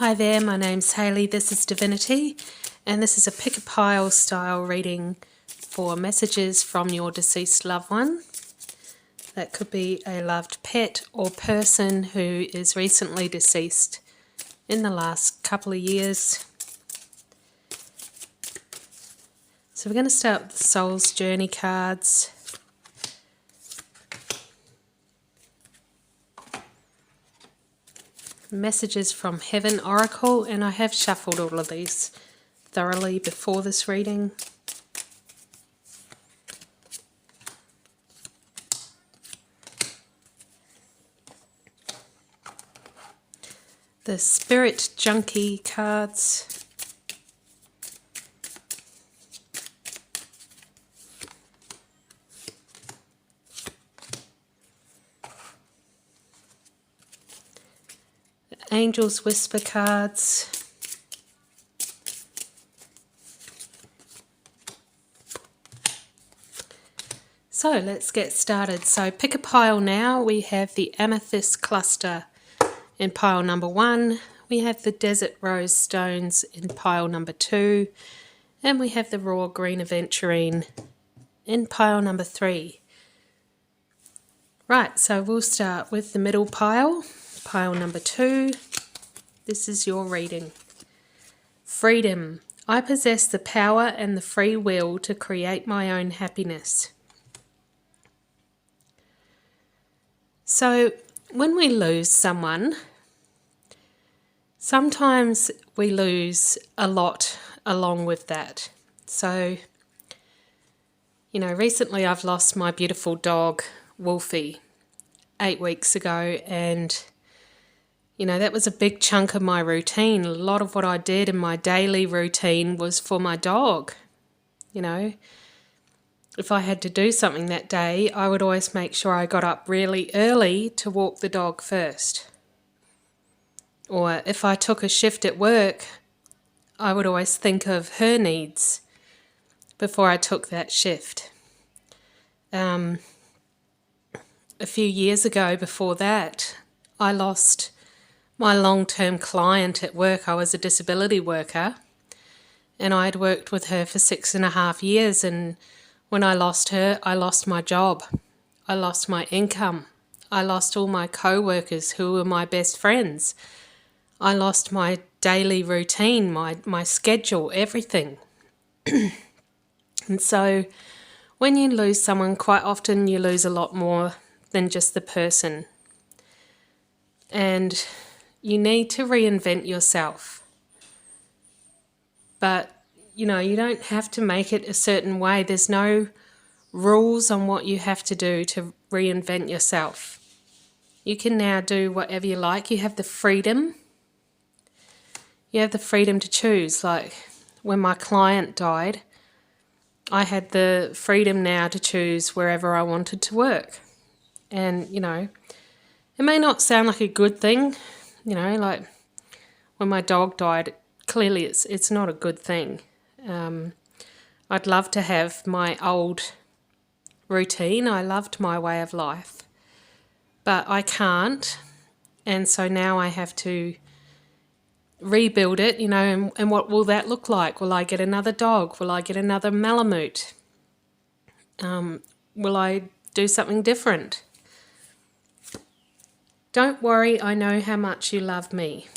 Hi there, my name's Hayley, this is Divinity, and this is a pick-a-pile style reading for messages from your deceased loved one. That could be a loved pet or person who is recently deceased in the last couple of years. So we're going to start with the Soul's Journey cards. Messages from Heaven Oracle, and I have shuffled all of these thoroughly before this reading. The Spirit Junkie cards. Angel's Whisper cards. So let's get started. So pick a pile now. We have the Amethyst Cluster in pile number 1. We have the Desert Rose Stones in pile number 2. And we have the Raw Green Aventurine in pile number 3. Right, so we'll start with the middle pile. Pile number 2, this is your reading. Freedom. I possess the power and the free will to create my own happiness. So when we lose someone, sometimes we lose a lot along with that. So, recently I've lost my beautiful dog, Wolfie, 8 weeks ago, and that was a big chunk of my routine. A lot of what I did in my daily routine was for my dog. If I had to do something that day, I would always make sure I got up really early to walk the dog first. Or if I took a shift at work, I would always think of her needs before I took that shift. A few years ago before that, I lost my long-term client at work. I was a disability worker and I had worked with her for 6.5 years, and when I lost her, I lost my job. I lost my income. I lost all my co-workers who were my best friends. I lost my daily routine, my schedule, everything. And so when you lose someone, quite often you lose a lot more than just the person. And you need to reinvent yourself. But, you don't have to make it a certain way. There's no rules on what you have to do to reinvent yourself. You can now do whatever you like. You have the freedom. You have the freedom to choose. Like when my client died, I had the freedom now to choose wherever I wanted to work. And, it may not sound like a good thing, like when my dog died, clearly it's not a good thing. I'd love to have my old routine. I loved my way of life, but I can't. And so now I have to rebuild it, and what will that look like? Will I get another dog? Will I get another Malamute? Will I do something different? Don't worry, I know how much you love me.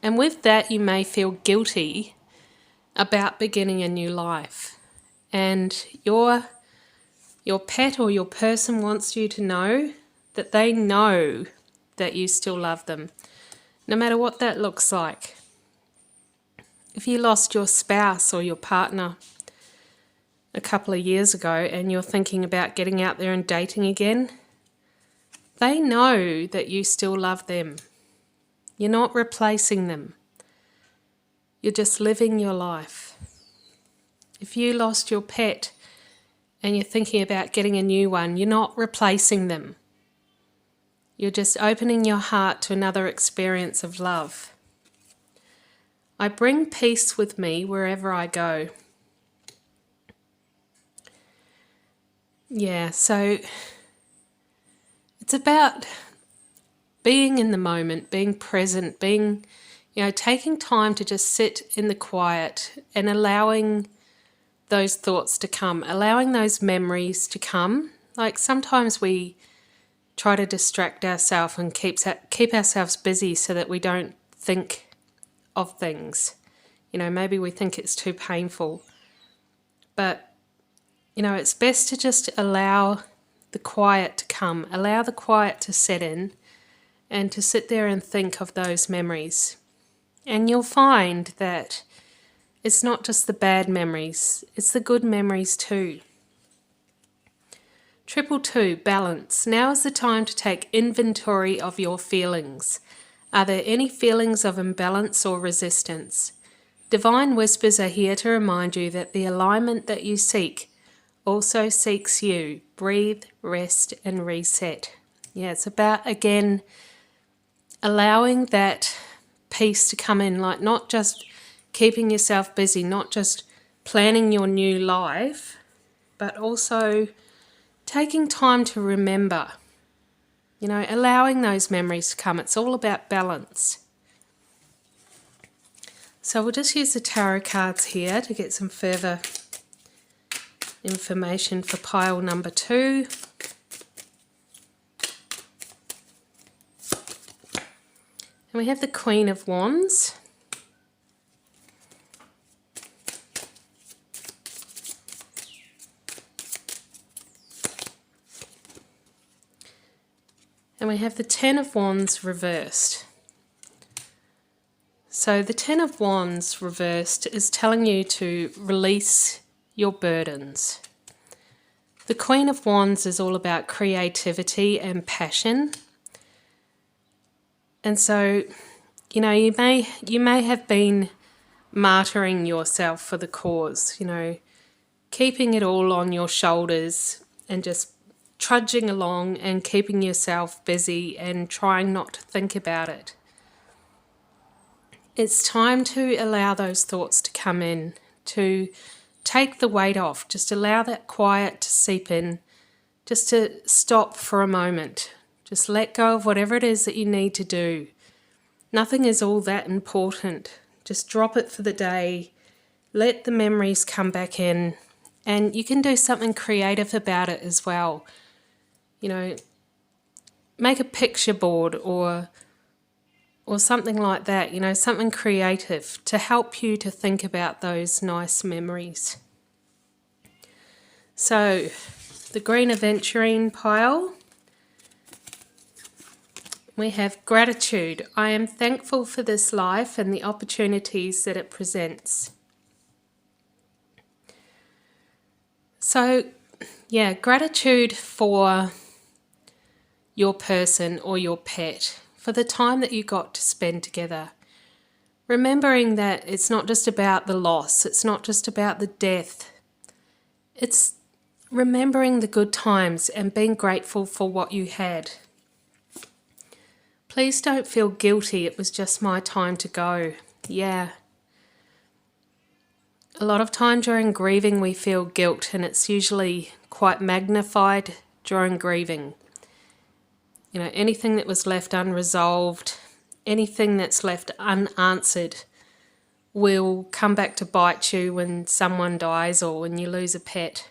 And with that, you may feel guilty about beginning a new life. And your pet or your person wants you to know that they know that you still love them, no matter what that looks like. If you lost your spouse or your partner a couple of years ago and you're thinking about getting out there and dating again, they know that you still love them. You're not replacing them. You're just living your life. If you lost your pet and you're thinking about getting a new one, you're not replacing them. You're just opening your heart to another experience of love. I bring peace with me wherever I go. Yeah, so it's about being in the moment, being present, being taking time to just sit in the quiet and allowing those thoughts to come, allowing those memories to come. Like sometimes we try to distract ourselves and keep ourselves busy so that we don't think of things. Maybe we think it's too painful. But, it's best to just allow the quiet to come, allow the quiet to set in, and to sit there and think of those memories. And you'll find that it's not just the bad memories, it's the good memories too. 222, balance. Now is the time to take inventory of your feelings. Are there any feelings of imbalance or resistance? Divine whispers are here to remind you that the alignment that you seek also seeks you. Breathe, rest, and reset. Yeah, it's about, again, allowing that peace to come in, like not just keeping yourself busy, not just planning your new life, but also taking time to remember, allowing those memories to come. It's all about balance. So we'll just use the tarot cards here to get some further information for pile number 2. And we have the Queen of Wands. And we have the Ten of Wands reversed. So the Ten of Wands reversed is telling you to release your burdens. The Queen of Wands is all about creativity and passion. And so, you may have been martyring yourself for the cause, keeping it all on your shoulders and just trudging along and keeping yourself busy and trying not to think about it. It's time to allow those thoughts to come in, to take the weight off, just allow that quiet to seep in, just to stop for a moment. Just let go of whatever it is that you need to do. Nothing is all that important. Just drop it for the day. Let the memories come back in. And you can do something creative about it as well. Make a picture board or something like that. Something creative to help you to think about those nice memories. So, the Green Aventurine pile. We have gratitude. I am thankful for this life and the opportunities that it presents. So, gratitude for your person or your pet, for the time that you got to spend together. Remembering that it's not just about the loss, it's not just about the death. It's remembering the good times and being grateful for what you had. Please don't feel guilty. It was just my time to go. Yeah. A lot of time during grieving we feel guilt, and it's usually quite magnified during grieving. Anything that was left unresolved, anything that's left unanswered will come back to bite you when someone dies or when you lose a pet.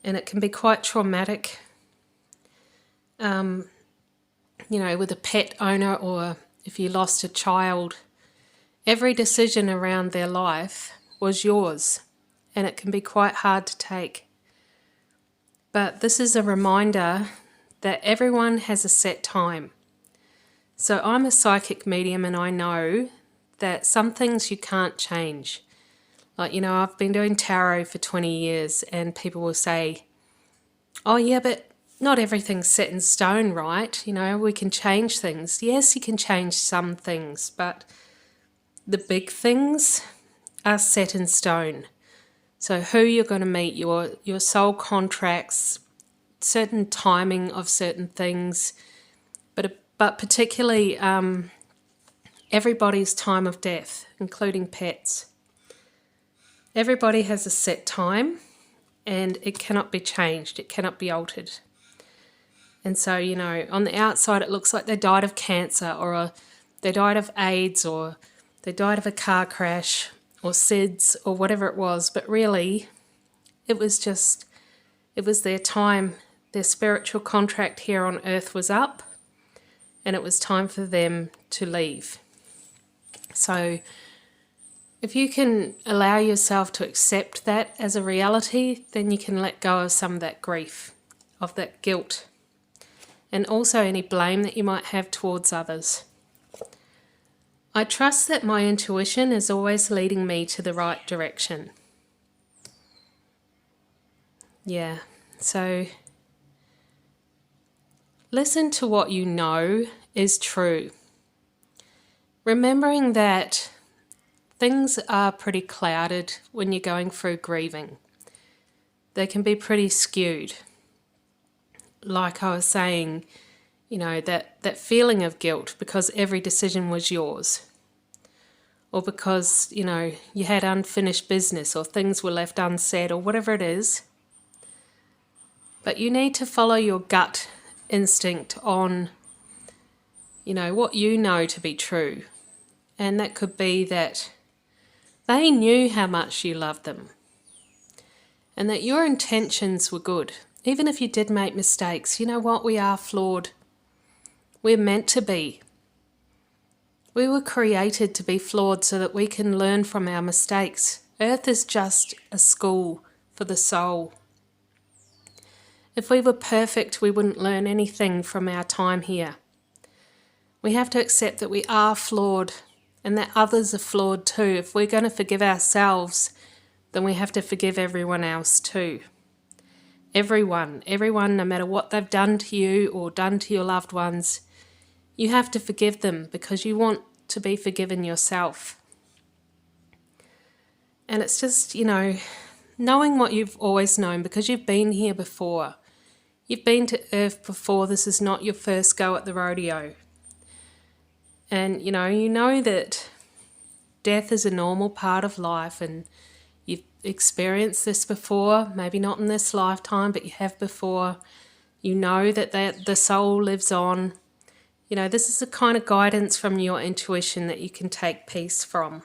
And it can be quite traumatic. With a pet owner, or if you lost a child, every decision around their life was yours, and it can be quite hard to take. But this is a reminder that everyone has a set time. So I'm a psychic medium, and I know that some things you can't change. Like, I've been doing tarot for 20 years, and people will say, oh yeah, but not everything's set in stone, right? We can change things. Yes, you can change some things, but the big things are set in stone. So who you're going to meet, your soul contracts, certain timing of certain things, but particularly everybody's time of death, including pets. Everybody has a set time, and it cannot be changed. It cannot be altered. And so, on the outside it looks like they died of cancer, or they died of AIDS, or they died of a car crash, or SIDS, or whatever it was. But really, it was their time. Their spiritual contract here on earth was up, and it was time for them to leave. So if you can allow yourself to accept that as a reality, then you can let go of some of that grief, of that guilt, and also any blame that you might have towards others. I trust that my intuition is always leading me to the right direction. Yeah, so listen to what you know is true. Remembering that things are pretty clouded when you're going through grieving. They can be pretty skewed. Like I was saying, that feeling of guilt because every decision was yours. Or because, you had unfinished business, or things were left unsaid, or whatever it is. But you need to follow your gut instinct on, what you know to be true. And that could be that they knew how much you loved them, and that your intentions were good. Even if you did make mistakes, you know what? We are flawed. We're meant to be. We were created to be flawed so that we can learn from our mistakes. Earth is just a school for the soul. If we were perfect, we wouldn't learn anything from our time here. We have to accept that we are flawed, and that others are flawed too. If we're going to forgive ourselves, then we have to forgive everyone else too. Everyone, no matter what they've done to you or done to your loved ones, you have to forgive them because you want to be forgiven yourself. And it's just, knowing what you've always known, because you've been here before. You've been to Earth before. This is not your first go at the rodeo. And, you know that death is a normal part of life, and you've experienced this before, maybe not in this lifetime, but you have before. You know that the soul lives on. This is the kind of guidance from your intuition that you can take peace from.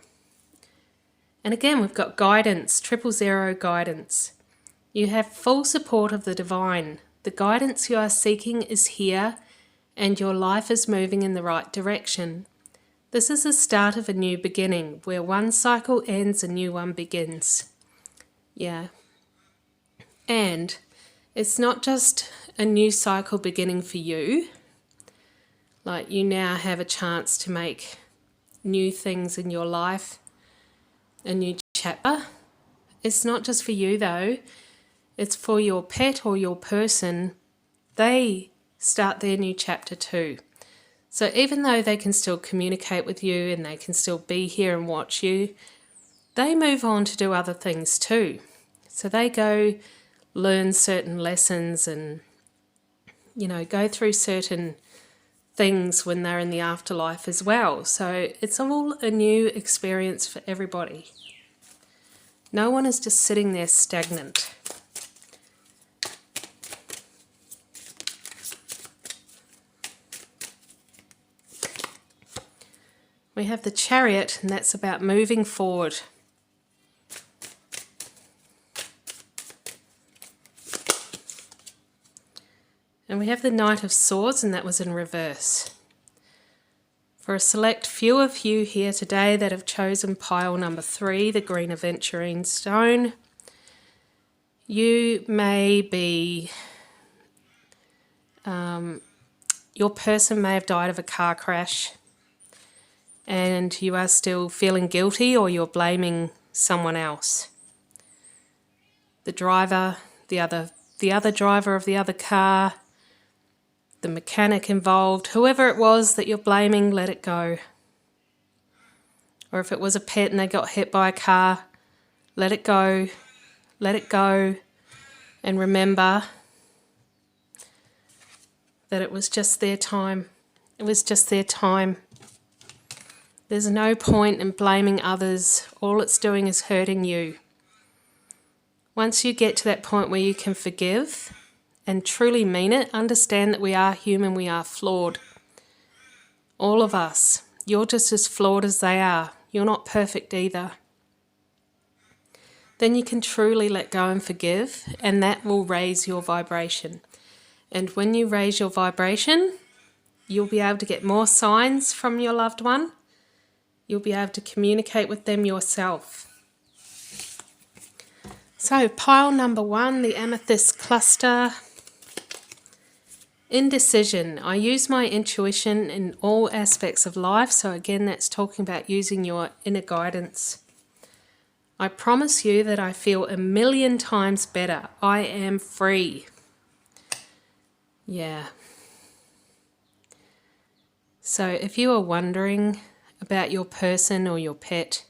And again, we've got guidance, 000 guidance. You have full support of the divine. The guidance you are seeking is here, and your life is moving in the right direction. This is the start of a new beginning, where one cycle ends, a new one begins. Yeah. And it's not just a new cycle beginning for you. Like, you now have a chance to make new things in your life, a new chapter. It's not just for you though, it's for your pet or your person. They start their new chapter too. So even though they can still communicate with you and they can still be here and watch you, they move on to do other things too. So they go learn certain lessons and, go through certain things when they're in the afterlife as well. So it's all a new experience for everybody. No one is just sitting there stagnant. We have the Chariot, and that's about moving forward. And we have the Knight of Swords, and that was in reverse. For a select few of you here today that have chosen pile number 3, the green aventurine stone, you may be, your person may have died of a car crash, and you are still feeling guilty, or you're blaming someone else. The driver, the other driver of the other car, the mechanic involved, whoever it was that you're blaming, let it go. Or if it was a pet and they got hit by a car, let it go. Let it go. And remember that it was just their time. It was just their time. There's no point in blaming others. All it's doing is hurting you. Once you get to that point where you can forgive and truly mean it, understand that we are human, we are flawed. All of us. You're just as flawed as they are. You're not perfect either. Then you can truly let go and forgive, and that will raise your vibration. And when you raise your vibration, you'll be able to get more signs from your loved one. You'll be able to communicate with them yourself. So pile number 1, the amethyst cluster. Indecision. I use my intuition in all aspects of life. So again, that's talking about using your inner guidance. I promise you that I feel 1,000,000 times better. I am free. Yeah. So if you are wondering about your person or your pet,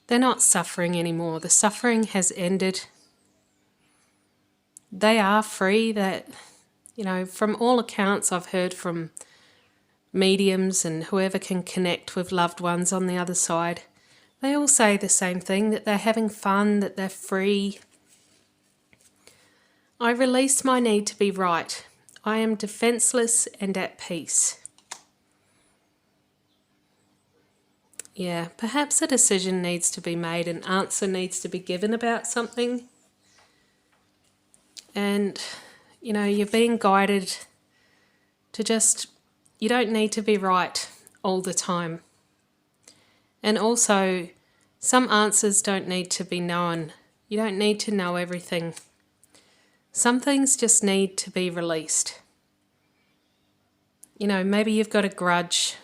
they're not suffering anymore. The suffering has ended. They are free. That, from all accounts I've heard from mediums and whoever can connect with loved ones on the other side, they all say the same thing, that they're having fun, that they're free. I release my need to be right. I am defenseless and at peace. Yeah, perhaps a decision needs to be made, an answer needs to be given about something. And, you're being guided to just, you don't need to be right all the time. And also, some answers don't need to be known. You don't need to know everything. Some things just need to be released. Maybe you've got a grudge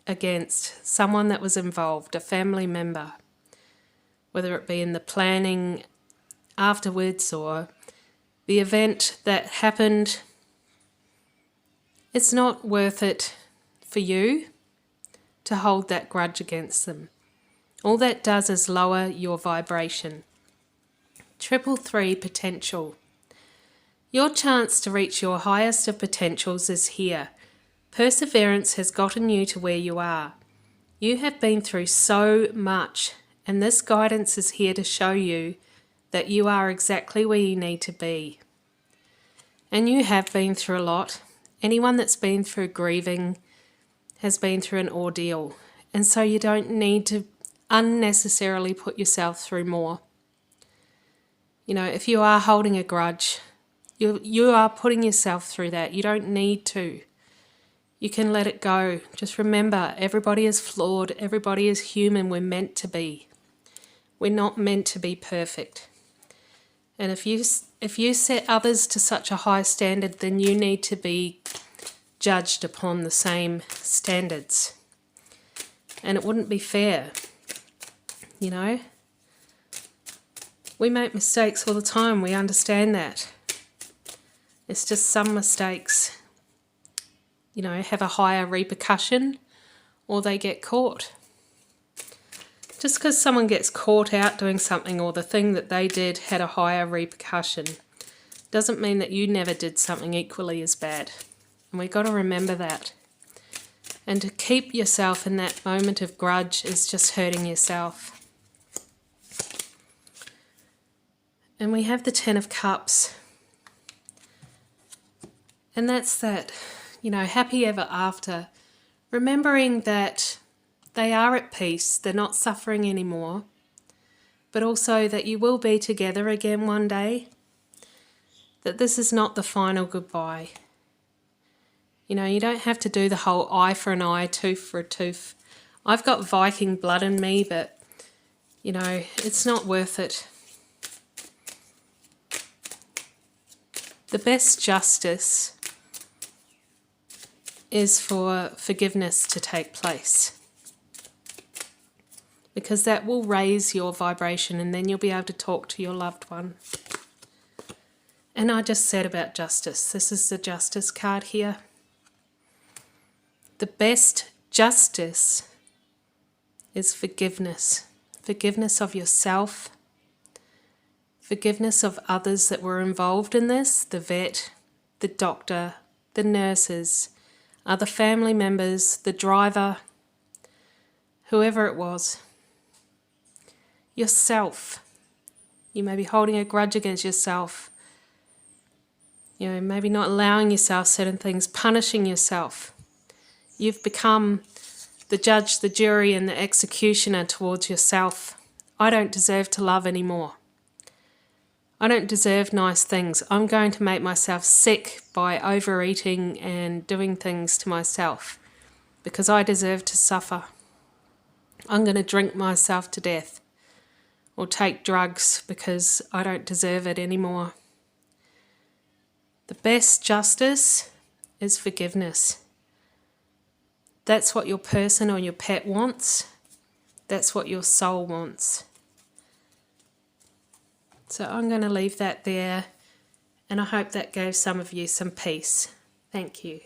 against someone that was involved, a family member, whether it be in the planning afterwards or the event that happened. It's not worth it for you to hold that grudge against them. All that does is lower your vibration. 333 potential. Your chance to reach your highest of potentials is here. Perseverance has gotten you to where you are. You have been through so much, and this guidance is here to show you that you are exactly where you need to be. And you have been through a lot. Anyone that's been through grieving has been through an ordeal. And so you don't need to unnecessarily put yourself through more. If you are holding a grudge, you are putting yourself through that. You don't need to. You can let it go. Just remember, everybody is flawed. Everybody is human. We're meant to be. We're not meant to be perfect. And if you set others to such a high standard, then you need to be judged upon the same standards. And it wouldn't be fair. We make mistakes all the time. We understand that. It's just some mistakes, have a higher repercussion, or they get caught. Just because someone gets caught out doing something, or the thing that they did had a higher repercussion, doesn't mean that you never did something equally as bad. And we've got to remember that. And to keep yourself in that moment of grudge is just hurting yourself. And we have the 10 of Cups. And that's that, happy ever after. Remembering that they are at peace, they're not suffering anymore. But also that you will be together again one day. That this is not the final goodbye. You don't have to do the whole eye for an eye, tooth for a tooth. I've got Viking blood in me, but, it's not worth it. The best justice is for forgiveness to take place, because that will raise your vibration, and then you'll be able to talk to your loved one. And I just said about justice. This is the justice card here. The best justice is forgiveness. Forgiveness of yourself. Forgiveness of others that were involved in this. The vet, the doctor, the nurses, other family members, the driver, whoever it was. Yourself. You may be holding a grudge against yourself. Maybe not allowing yourself certain things, punishing yourself. You've become the judge, the jury, and the executioner towards yourself. I don't deserve to love anymore. I don't deserve nice things. I'm going to make myself sick by overeating and doing things to myself because I deserve to suffer. I'm going to drink myself to death or take drugs because I don't deserve it anymore. The best justice is forgiveness. That's what your person or your pet wants. That's what your soul wants. So I'm going to leave that there, and I hope that gave some of you some peace. Thank you.